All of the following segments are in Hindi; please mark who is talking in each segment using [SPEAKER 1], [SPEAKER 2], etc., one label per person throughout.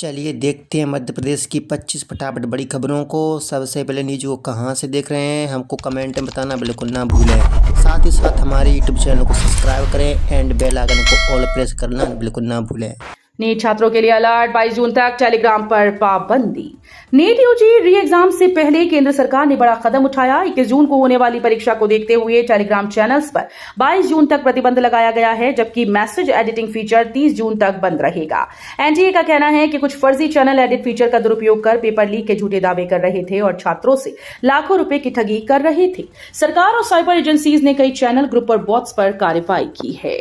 [SPEAKER 1] चलिए देखते हैं मध्य प्रदेश की 25 फटाफट बड़ी खबरों को। सबसे पहले न्यूज़ को कहाँ से देख रहे हैं हमको कमेंट में बताना बिल्कुल ना भूलें। साथ ही साथ हमारे यूट्यूब चैनल को सब्सक्राइब करें एंड बेल आइकन को ऑल प्रेस करना बिल्कुल ना भूलें।
[SPEAKER 2] नीट छात्रों के लिए अलर्ट, 22 जून तक टेलीग्राम पर पाबंदी। नीट यूजी री एग्जाम से पहले केंद्र सरकार ने बड़ा कदम उठाया। 21 जून को होने वाली परीक्षा को देखते हुए टेलीग्राम चैनल्स पर 22 जून तक प्रतिबंध लगाया गया है, जबकि मैसेज एडिटिंग फीचर 30 जून तक बंद रहेगा। एनटीए का कहना है कि कुछ फर्जी चैनल एडिट फीचर का दुरुपयोग कर पेपर लीक के झूठे दावे कर रहे थे और छात्रों से लाखों रुपए की ठगी कर रहे थे। सरकार और साइबर एजेंसीज ने कई चैनल, ग्रुप और बॉट्स पर कार्रवाई की है।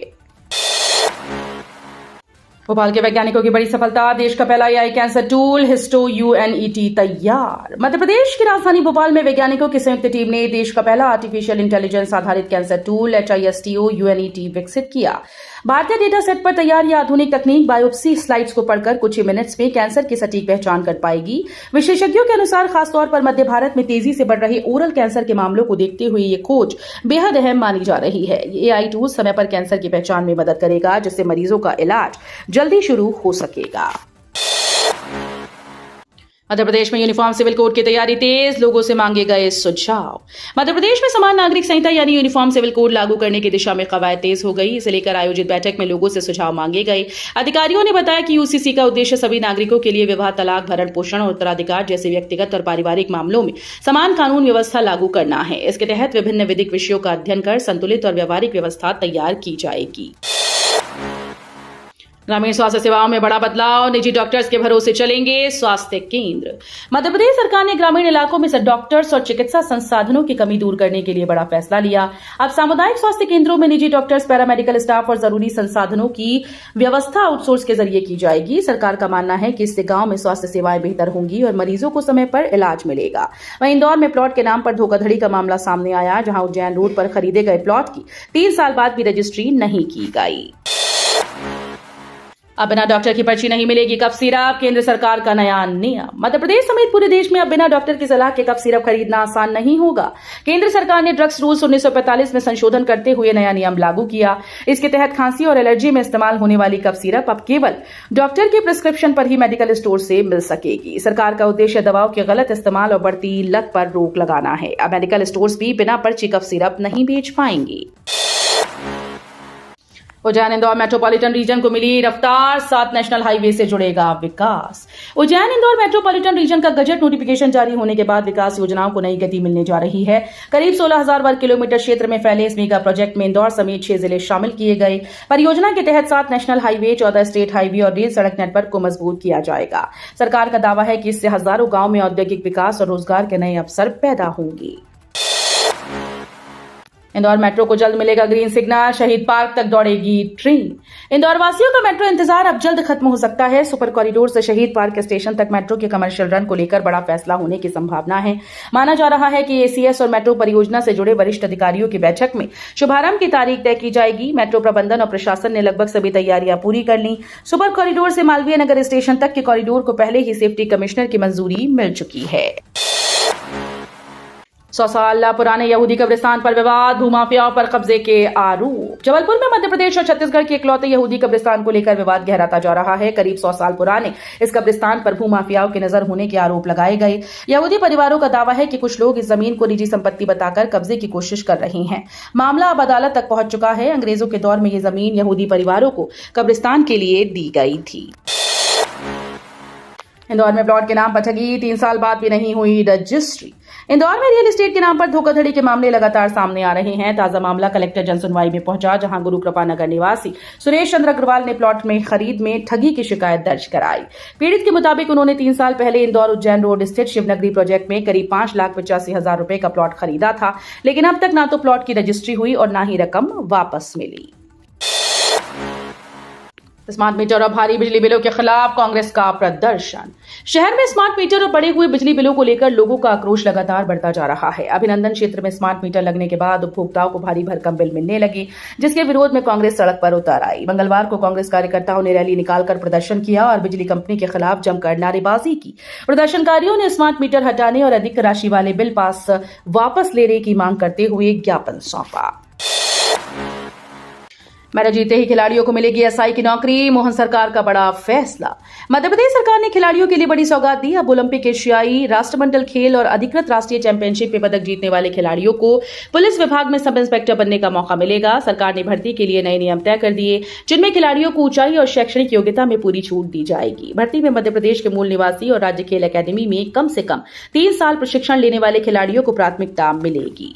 [SPEAKER 2] भोपाल के वैज्ञानिकों की बड़ी सफलता, देश का पहला एआई कैंसर टूल हिस्टो यूएनईटी तैयार। मध्य प्रदेश की राजधानी भोपाल में वैज्ञानिकों की संयुक्त टीम ने देश का पहला आर्टिफिशियल इंटेलिजेंस आधारित कैंसर टूल HISTO यूएनईटी विकसित किया। भारतीय डेटा सेट पर तैयार यह आधुनिक तकनीक बायोप्सी स्लाइड्स को पढ़कर कुछ ही मिनट्स में कैंसर की सटीक पहचान कर पाएगी। विशेषज्ञों के अनुसार खासतौर पर मध्य भारत में तेजी से बढ़ रहे ओरल कैंसर के मामलों को देखते हुए ये खोज बेहद अहम मानी जा रही है। ये एआई टूल समय पर कैंसर की पहचान में मदद करेगा, जिससे मरीजों का इलाज जल्दी शुरू हो सकेगा। मध्य प्रदेश में यूनिफॉर्म सिविल कोड की तैयारी तेज, लोगों से मांगे गए सुझाव। मध्य प्रदेश में समान नागरिक संहिता यानी यूनिफॉर्म सिविल कोड लागू करने की दिशा में कवायद तेज हो गई। इसे लेकर आयोजित बैठक में लोगों से सुझाव मांगे गए। अधिकारियों ने बताया कि यूसीसी का उद्देश्य सभी नागरिकों के लिए विवाह, तलाक, भरण पोषण और उत्तराधिकार जैसे व्यक्तिगत और पारिवारिक मामलों में समान कानून व्यवस्था लागू करना है। इसके तहत विभिन्न विधिक विषयों का अध्ययन कर संतुलित और व्यवहारिक व्यवस्था तैयार की जाएगी। ग्रामीण स्वास्थ्य सेवाओं में बड़ा बदलाव, निजी डॉक्टर्स के भरोसे चलेंगे स्वास्थ्य केंद्र। मध्य प्रदेश सरकार ने ग्रामीण इलाकों में डॉक्टर्स और चिकित्सा संसाधनों की कमी दूर करने के लिए बड़ा फैसला लिया। अब सामुदायिक स्वास्थ्य केंद्रों में निजी डॉक्टर्स, पैरामेडिकल स्टाफ और जरूरी संसाधनों की व्यवस्था आउटसोर्स के जरिए की जाएगी। सरकार का मानना है कि इससे गांव में स्वास्थ्य सेवाएं बेहतर होंगी और मरीजों को समय पर इलाज मिलेगा। वहीं इंदौर में प्लॉट के नाम पर धोखाधड़ी का मामला सामने आया, जहां उज्जैन रोड पर खरीदे गए प्लॉट की 3 साल बाद भी रजिस्ट्री नहीं की गई। अब बिना डॉक्टर की पर्ची नहीं मिलेगी कफ सिरप, केंद्र सरकार का नया नियम। मध्य प्रदेश समेत पूरे देश में अब बिना डॉक्टर की सलाह के कफ सिरप खरीदना आसान नहीं होगा। केंद्र सरकार ने ड्रग्स रूल्स 1945 में संशोधन करते हुए नया नियम लागू किया। इसके तहत खांसी और एलर्जी में इस्तेमाल होने वाली कफ सिरप अब केवल डॉक्टर के प्रिस्क्रिप्शन पर ही मेडिकल स्टोर से मिल सकेगी। सरकार का उद्देश्य दवाओं के गलत इस्तेमाल और बढ़ती लत पर रोक लगाना है। अब मेडिकल स्टोर्स भी बिना पर्ची कफ सिरप नहीं बेच पाएंगे। उज्जैन इंदौर मेट्रोपॉलिटन रीजन को मिली रफ्तार, 7 नेशनल हाईवे से जुड़ेगा विकास। उज्जैन इंदौर मेट्रोपॉलिटन रीजन का गजट नोटिफिकेशन जारी होने के बाद विकास योजनाओं को नई गति मिलने जा रही है। करीब 16,000 वर्ग किलोमीटर क्षेत्र में फैले इस मेगा प्रोजेक्ट में इंदौर समेत 6 जिले शामिल किए गए। परियोजना के तहत 7 नेशनल हाईवे, 14 स्टेट हाईवे और रेल सड़क नेटवर्क को मजबूत किया जाएगा। सरकार का दावा है कि इससे हजारों गांव में औद्योगिक विकास और रोजगार के नए अवसर पैदा होंगे। इंदौर मेट्रो को जल्द मिलेगा ग्रीन सिग्नल, शहीद पार्क तक दौड़ेगी ट्रेन। इंदौर वासियों का मेट्रो इंतजार अब जल्द खत्म हो सकता है। सुपर कॉरिडोर से शहीद पार्क स्टेशन तक मेट्रो के कमर्शियल रन को लेकर बड़ा फैसला होने की संभावना है। माना जा रहा है कि एसीएस और मेट्रो परियोजना से जुड़े वरिष्ठ अधिकारियों की बैठक में शुभारंभ की तारीख तय की जाएगी। मेट्रो प्रबंधन और प्रशासन ने लगभग सभी तैयारियां पूरी कर ली। सुपर कॉरिडोर से मालवीय नगर स्टेशन तक के कॉरिडोर को पहले ही सेफ्टी कमिश्नर की मंजूरी मिल चुकी है। 100 साल पुराने यहूदी कब्रिस्तान पर विवाद, भूमाफियाओं पर कब्जे के आरोप। जबलपुर में मध्य प्रदेश और छत्तीसगढ़ के इकलौते यहूदी कब्रिस्तान को लेकर विवाद गहराता जा रहा है। करीब 100 साल पुराने इस कब्रिस्तान पर भूमाफियाओं की नजर होने के आरोप लगाए गए। यहूदी परिवारों का दावा है कि कुछ लोग इस जमीन को निजी संपत्ति बताकर कब्जे की कोशिश कर रहे हैं। मामला अब अदालत तक पहुंच चुका है। अंग्रेजों के दौर में यह जमीन यहूदी परिवारों को कब्रिस्तान के लिए दी गई थी। इंदौर में प्लॉट के नाम पर ठगी, 3 साल बाद भी नहीं हुई रजिस्ट्री। इंदौर में रियल एस्टेट के नाम पर धोखाधड़ी के मामले लगातार सामने आ रहे हैं। ताजा मामला कलेक्टर जनसुनवाई में पहुंचा, जहां गुरु कृपा नगर निवासी सुरेश चंद्र अग्रवाल ने प्लॉट में खरीद में ठगी की शिकायत दर्ज कराई। पीड़ित के मुताबिक उन्होंने 3 साल पहले इंदौर उज्जैन रोड स्थित शिवनगरी प्रोजेक्ट में करीब 5,85,000 रुपए का प्लॉट खरीदा था, लेकिन अब तक ना तो प्लॉट की रजिस्ट्री हुई और ना ही रकम वापस मिली। स्मार्ट मीटर और भारी बिजली बिलों के खिलाफ कांग्रेस का प्रदर्शन। शहर में स्मार्ट मीटर और बढ़े हुए बिजली बिलों को लेकर लोगों का आक्रोश लगातार बढ़ता जा रहा है। अभिनंदन क्षेत्र में स्मार्ट मीटर लगने के बाद उपभोक्ताओं को भारी भरकम बिल मिलने लगे, जिसके विरोध में कांग्रेस सड़क पर उतर आई। मंगलवार को कांग्रेस कार्यकर्ताओं ने रैली निकालकर प्रदर्शन किया और बिजली कंपनी के खिलाफ जमकर नारेबाजी की। प्रदर्शनकारियों ने स्मार्ट मीटर हटाने और अधिक राशि वाले बिल पास वापस लेने की मांग करते हुए ज्ञापन सौंपा। मैच जीते ही खिलाड़ियों को मिलेगी एसआई की नौकरी, मोहन सरकार का बड़ा फैसला। मध्य प्रदेश सरकार ने खिलाड़ियों के लिए बड़ी सौगात दी। अब ओलंपिक, एशियाई, राष्ट्रमंडल खेल और अधिकृत राष्ट्रीय चैंपियनशिप में पदक जीतने वाले खिलाड़ियों को पुलिस विभाग में सब इंस्पेक्टर बनने का मौका मिलेगा। सरकार ने भर्ती के लिए नए नियम तय कर दिए, जिनमें खिलाड़ियों को ऊंचाई और शैक्षणिक योग्यता में पूरी छूट दी जाएगी। भर्ती में मध्य प्रदेश के मूल निवासी और राज्य खेल अकादमी में कम से कम 3 साल प्रशिक्षण लेने वाले खिलाड़ियों को प्राथमिकता मिलेगी।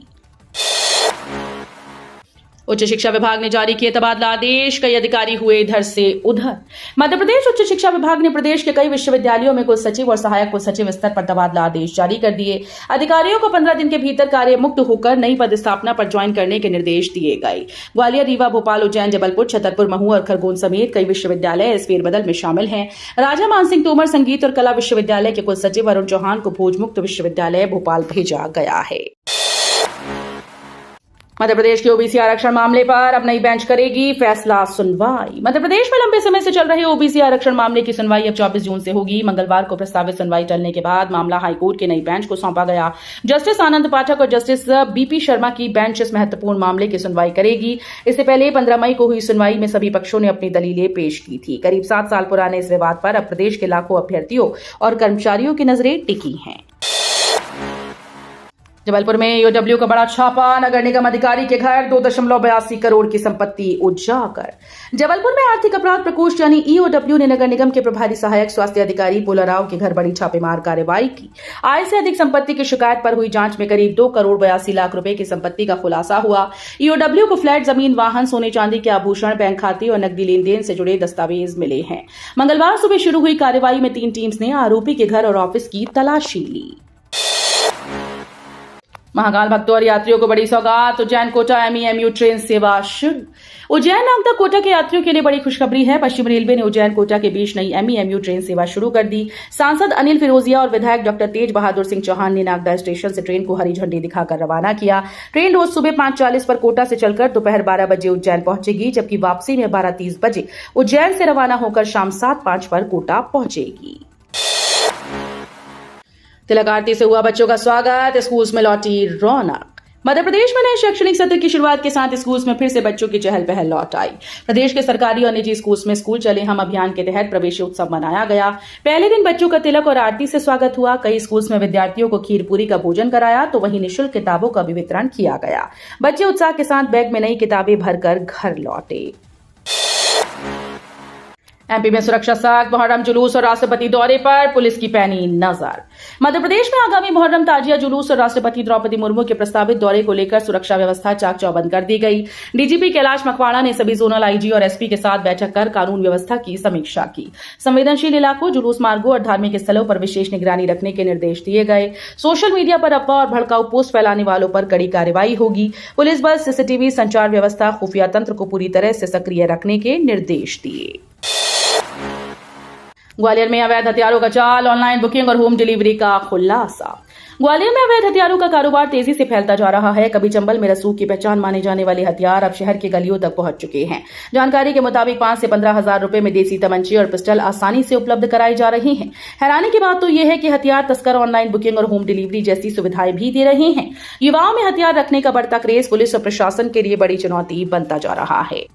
[SPEAKER 2] उच्च शिक्षा विभाग ने जारी किए तबादला आदेश, कई अधिकारी हुए इधर से उधर। मध्य प्रदेश उच्च शिक्षा विभाग ने प्रदेश के कई विश्वविद्यालयों में कुल सचिव और सहायक कुल सचिव स्तर पर तबादला आदेश जारी कर दिए। अधिकारियों को 15 दिन के भीतर कार्य मुक्त होकर नई पदस्थापना पर ज्वाइन करने के निर्देश दिए गए। ग्वालियर, रीवा, भोपाल, उज्जैन, जबलपुर, छतरपुर, महू और खरगोन समेत कई विश्वविद्यालय इस फेरबदल में शामिल हैं। राजा मानसिंह तोमर संगीत और कला विश्वविद्यालय के कुल सचिव अरुण चौहान को भोज मुक्त विश्वविद्यालय भोपाल भेजा गया है। मध्य प्रदेश के ओबीसी आरक्षण मामले पर अब नई बेंच करेगी फैसला सुनवाई। मध्य प्रदेश में लंबे समय से चल रहे ओबीसी आरक्षण मामले की सुनवाई अब 24 जून से होगी। मंगलवार को प्रस्तावित सुनवाई टलने के बाद मामला हाईकोर्ट के नई बेंच को सौंपा गया। जस्टिस आनंद पाठक और जस्टिस बीपी शर्मा की बेंच इस महत्वपूर्ण मामले की सुनवाई करेगी। इससे पहले 15 मई को हुई सुनवाई में सभी पक्षों ने अपनी दलीलें पेश की थी। करीब 7 साल पुराने इस विवाद पर अब प्रदेश के लाखों अभ्यर्थियों और कर्मचारियों की नजरें टिकी हैं। जबलपुर में ईओडब्ल्यू का बड़ा छापा, नगर निगम अधिकारी के घर 2.82 करोड़ की संपत्ति उजागर। जबलपुर में आर्थिक अपराध प्रकोष्ठ यानी ईओडब्ल्यू ने नगर निगम के प्रभारी सहायक स्वास्थ्य अधिकारी पोला राव के घर बड़ी छापेमार कार्रवाई की। आय से अधिक संपत्ति की शिकायत पर हुई जांच में करीब 2 करोड़ 82 लाख रुपए की संपत्ति का खुलासा हुआ। ईओडब्ल्यू को फ्लैट, जमीन, वाहन, सोने चांदी के आभूषण, बैंक खाते और नकदी लेन देन से जुड़े दस्तावेज मिले हैं। मंगलवार सुबह शुरू हुई कार्रवाई में 3 टीम्स ने आरोपी के घर और ऑफिस की तलाशी ली। महाकाल भक्तों और यात्रियों को बड़ी सौगात, उज्जैन कोटा एमईएमयू ट्रेन सेवा शुरू। उज्जैन नागदा कोटा के यात्रियों के लिए बड़ी खुशखबरी है। पश्चिम रेलवे ने उज्जैन कोटा के बीच नई एमईएमयू ट्रेन सेवा शुरू कर दी। सांसद अनिल फिरोजिया और विधायक डॉक्टर तेज बहादुर सिंह चौहान ने नागदा स्टेशन से ट्रेन को हरी झंडी दिखाकर रवाना किया। ट्रेन रोज सुबह 5:40 पर कोटा से चलकर दोपहर 12 बजे उज्जैन पहुंचेगी, जबकि वापसी में 12:30 बजे उज्जैन से रवाना होकर शाम 7:05 पर कोटा पहुंचेगी। तिलक आरती से हुआ बच्चों का स्वागत, स्कूल्स में लौटी रौनक। मध्य प्रदेश में नए शैक्षणिक सत्र की शुरुआत के साथ स्कूल्स में फिर से बच्चों की चहल पहल लौट आई। प्रदेश के सरकारी और निजी स्कूल्स में स्कूल चले हम अभियान के तहत प्रवेश उत्सव मनाया गया। पहले दिन बच्चों का तिलक और आरती से स्वागत हुआ। कई स्कूल्स में विद्यार्थियों को खीर पूरी का भोजन कराया, तो वहीं निःशुल्क किताबों का भी वितरण किया गया। बच्चे उत्साह के साथ बैग में नई किताबें भरकर घर लौटे। एमपी में सुरक्षा सख्त, मुहर्रम जुलूस और राष्ट्रपति दौरे पर पुलिस की पैनी नजर। मध्य प्रदेश में आगामी मुहर्रम, ताजिया जुलूस और राष्ट्रपति द्रौपदी मुर्मू के प्रस्तावित दौरे को लेकर सुरक्षा व्यवस्था चाक चौबंद कर दी गई। डीजीपी कैलाश मकवाड़ा ने सभी जोनल आईजी और एसपी के साथ बैठक कर कानून व्यवस्था की समीक्षा की। संवेदनशील इलाकों, जुलूस मार्गों और धार्मिक स्थलों पर विशेष निगरानी रखने के निर्देश दिए गए। सोशल मीडिया पर अफवाह और भड़काऊ पोस्ट फैलाने वालों पर कड़ी कार्रवाई होगी। पुलिस बल, सीसीटीवी, संचार व्यवस्था, खुफिया तंत्र को पूरी तरह से सक्रिय रखने के निर्देश दिए। ग्वालियर में अवैध हथियारों का जाल, ऑनलाइन बुकिंग और होम डिलीवरी का खुलासा। ग्वालियर में अवैध हथियारों का कारोबार तेजी से फैलता जा रहा है। कभी चंबल में रसूख की पहचान माने जाने वाले हथियार अब शहर के गलियों तक पहुंच चुके हैं। जानकारी के मुताबिक 5 से 15 हजार रुपए में देसी तमंचे और पिस्टल आसानी से उपलब्ध कराए जा रहे हैं। हैरानी की बात तो यह है कि हथियार तस्कर ऑनलाइन बुकिंग और होम डिलीवरी जैसी सुविधाएं भी दे रहे हैं। युवाओं में हथियार रखने का बढ़ता क्रेज पुलिस और प्रशासन के लिए बड़ी चुनौती बनता जा रहा है।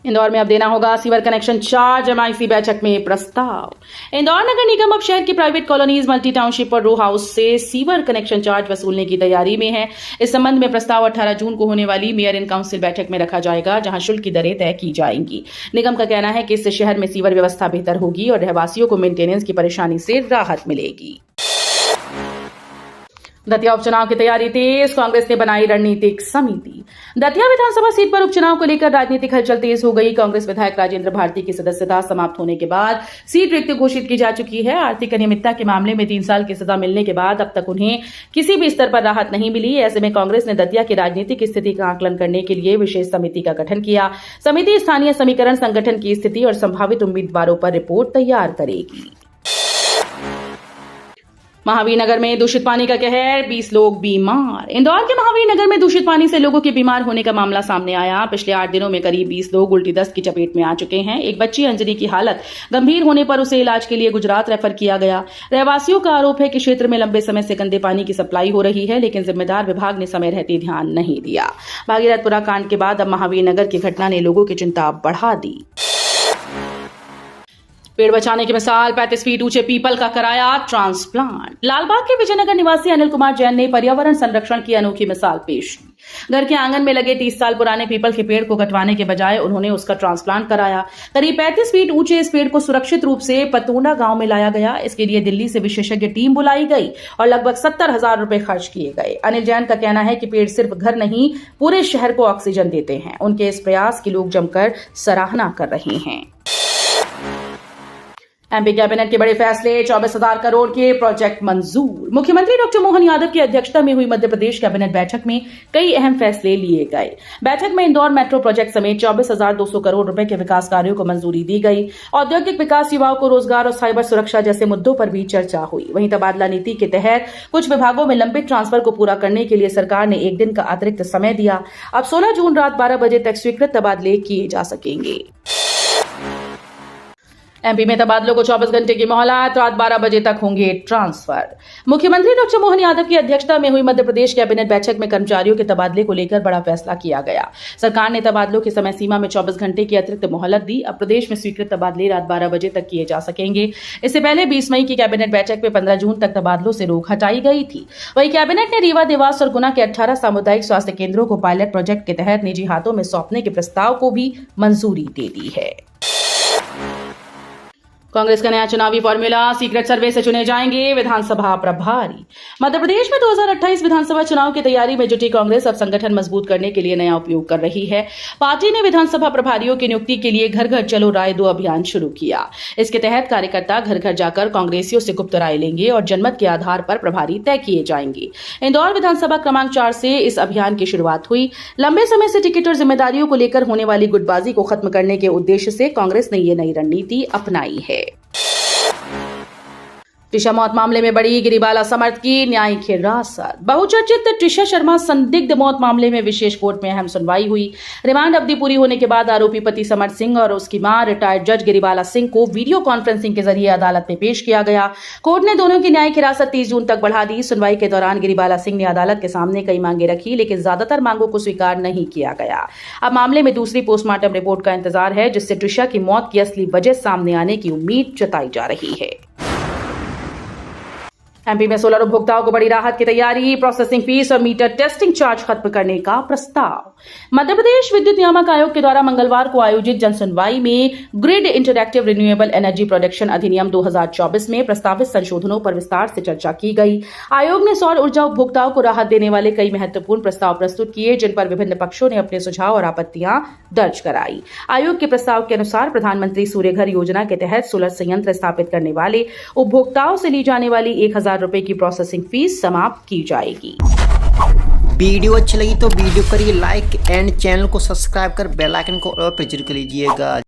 [SPEAKER 2] इंदौर में अब देना होगा सीवर कनेक्शन चार्ज, एमआईसी बैठक में प्रस्ताव। इंदौर नगर निगम अब शहर की प्राइवेट कॉलोनीज, मल्टी टाउनशिप और रो हाउस से सीवर कनेक्शन चार्ज वसूलने की तैयारी में है। इस संबंध में प्रस्ताव 18 जून को होने वाली मेयर इन काउंसिल बैठक में रखा जाएगा, जहां शुल्क की दरें तय की जाएंगी। निगम का कहना है कि इससे शहर में सीवर व्यवस्था बेहतर होगी और रहवासियों को मेंटेनेंस की परेशानी से राहत मिलेगी। दतिया उपचुनाव की तैयारी तेज, कांग्रेस ने बनाई रणनीतिक समिति। दतिया विधानसभा सीट पर उपचुनाव को लेकर राजनीतिक हलचल तेज हो गई। कांग्रेस विधायक राजेंद्र भारती की सदस्यता समाप्त होने के बाद सीट रिक्त घोषित की जा चुकी है। आर्थिक अनियमितता के मामले में 3 साल की सजा मिलने के बाद अब तक उन्हें किसी भी स्तर पर राहत नहीं मिली। ऐसे में कांग्रेस ने दतिया की राजनीतिक स्थिति का आकलन करने के लिए विशेष समिति का गठन किया। समिति स्थानीय समीकरण संगठन की स्थिति और संभावित उम्मीदवारों पर रिपोर्ट तैयार करेगी। महावीर नगर में दूषित पानी का कहर, 20 लोग बीमार। इंदौर के महावीर नगर में दूषित पानी से लोगों के बीमार होने का मामला सामने आया। पिछले 8 दिनों में करीब 20 लोग उल्टी दस्त की चपेट में आ चुके हैं। एक बच्ची अंजलि की हालत गंभीर होने पर उसे इलाज के लिए गुजरात रेफर किया गया। रहवासियों का आरोप है कि क्षेत्र में लंबे समय से गंदे पानी की सप्लाई हो रही है, लेकिन जिम्मेदार विभाग ने समय रहते ध्यान नहीं दिया। भागीरथपुरा कांड के बाद अब महावीर नगर की घटना ने लोगों की चिंता बढ़ा दी। पेड़ बचाने की मिसाल, 35 फीट ऊंचे पीपल का कराया ट्रांसप्लांट। लालबाग के विजयनगर निवासी अनिल कुमार जैन ने पर्यावरण संरक्षण की अनोखी मिसाल पेश की। घर के आंगन में लगे 30 साल पुराने पीपल के पेड़ को कटवाने के बजाय उन्होंने उसका ट्रांसप्लांट कराया। करीब 35 फीट ऊंचे इस पेड़ को सुरक्षित रूप से पतोंडा गांव में लाया गया। इसके लिए दिल्ली से विशेषज्ञ टीम बुलाई गई और लगभग 70,000 रुपए खर्च किए गए। अनिल जैन का कहना है कि पेड़ सिर्फ घर नहीं, पूरे शहर को ऑक्सीजन देते हैं। उनके इस प्रयास की लोग जमकर सराहना कर रहे हैं। एमपी कैबिनेट के बड़े फैसले, 24,000 करोड़ के प्रोजेक्ट मंजूर। मुख्यमंत्री डॉक्टर मोहन यादव की अध्यक्षता में हुई मध्य प्रदेश कैबिनेट बैठक में कई अहम फैसले लिए गए। बैठक में इंदौर मेट्रो प्रोजेक्ट समेत 24,200 करोड़ रुपए के विकास कार्यों को मंजूरी दी गई। औद्योगिक विकास, युवाओं को रोजगार और साइबर सुरक्षा जैसे मुद्दों पर भी चर्चा हुई। वहीं तबादला नीति के तहत कुछ विभागों में लंबित ट्रांसफर को पूरा करने के लिए सरकार ने 1 दिन का अतिरिक्त समय दिया। अब 16 जून रात 12 बजे तक स्वीकृत तबादले किए जा सकेंगे। एमपी में तबादलों को 24 घंटे की मोहलत, रात 12 बजे तक होंगे ट्रांसफर। मुख्यमंत्री डॉक्टर मोहन यादव की अध्यक्षता में हुई मध्य प्रदेश कैबिनेट बैठक में कर्मचारियों के तबादले को लेकर बड़ा फैसला किया गया। सरकार ने तबादलों की समय सीमा में 24 घंटे की अतिरिक्त मोहलत दी। अब प्रदेश में स्वीकृत तबादले रात 12 बजे तक किए जा सकेंगे। इससे पहले 20 मई की कैबिनेट बैठक में 15 जून तक तबादलों से रोक हटाई गई थी। वहीं कैबिनेट ने रीवा, देवास और गुना के 18 सामुदायिक स्वास्थ्य केंद्रों को पायलट प्रोजेक्ट के तहत निजी हाथों में सौंपने के प्रस्ताव को भी मंजूरी दे दी है। कांग्रेस का नया चुनावी फॉर्मूला, सीक्रेट सर्वे से चुने जाएंगे विधानसभा प्रभारी। मध्य प्रदेश में 2028 विधानसभा चुनाव की तैयारी में जुटी कांग्रेस अब संगठन मजबूत करने के लिए नया उपयोग कर रही है। पार्टी ने विधानसभा प्रभारियों की नियुक्ति के लिए घर घर चलो राय दो अभियान शुरू किया। इसके तहत कार्यकर्ता घर घर जाकर कांग्रेसियों से गुप्त राय लेंगे और जनमत के आधार पर प्रभारी तय किए जाएंगे। इंदौर विधानसभा क्रमांक 4 से इस अभियान की शुरुआत हुई। लंबे समय से टिकट और जिम्मेदारियों को लेकर होने वाली गुटबाजी को खत्म करने के उद्देश्य से कांग्रेस ने ये नई रणनीति अपनाई है। ट्रिशा मौत मामले में बड़ी, गिरिबाला समर्थ की न्यायिक हिरासत। बहुचर्चित ट्रिशा शर्मा संदिग्ध मौत मामले में विशेष कोर्ट में अहम सुनवाई हुई। रिमांड अवधि पूरी होने के बाद आरोपी पति समर्थ सिंह और उसकी मां रिटायर्ड जज गिरिबाला सिंह को वीडियो कॉन्फ्रेंसिंग के जरिए अदालत में पेश किया गया। कोर्ट ने दोनों की न्यायिक हिरासत 30 जून तक बढ़ा दी। सुनवाई के दौरान गिरिबाला सिंह ने अदालत के सामने कई मांगे रखी, लेकिन ज्यादातर मांगों को स्वीकार नहीं किया गया। अब मामले में दूसरी पोस्टमार्टम रिपोर्ट का इंतजार है, जिससे ट्रिशा की मौत की असली वजह सामने आने की उम्मीद जताई जा रही है। एमपी में सोलर उपभोक्ताओं को बड़ी राहत की तैयारी, प्रोसेसिंग फीस और मीटर टेस्टिंग चार्ज खत्म करने का प्रस्ताव। मध्य प्रदेश विद्युत नियामक आयोग के द्वारा मंगलवार को आयोजित जनसुनवाई में grid interactive renewable energy production अधिनियम 2024 में प्रस्तावित संशोधनों पर विस्तार से चर्चा की गई। आयोग ने सौर ऊर्जा उपभोक्ताओं को राहत देने वाले कई महत्वपूर्ण प्रस्ताव प्रस्तुत किए, जिन पर विभिन्न पक्षों ने अपने सुझाव और आपत्तियां दर्ज कराई। आयोग के प्रस्ताव के अनुसार प्रधानमंत्री सूर्य घर योजना के तहत सोलर संयंत्र स्थापित करने वाले उपभोक्ताओं से ली जाने वाली 1,000 रुपए की प्रोसेसिंग फीस समाप्त की जाएगी।
[SPEAKER 1] वीडियो अच्छी लगी तो वीडियो करिए लाइक एंड चैनल को सब्सक्राइब कर बेल आइकन को और प्रेस कर लीजिएगा।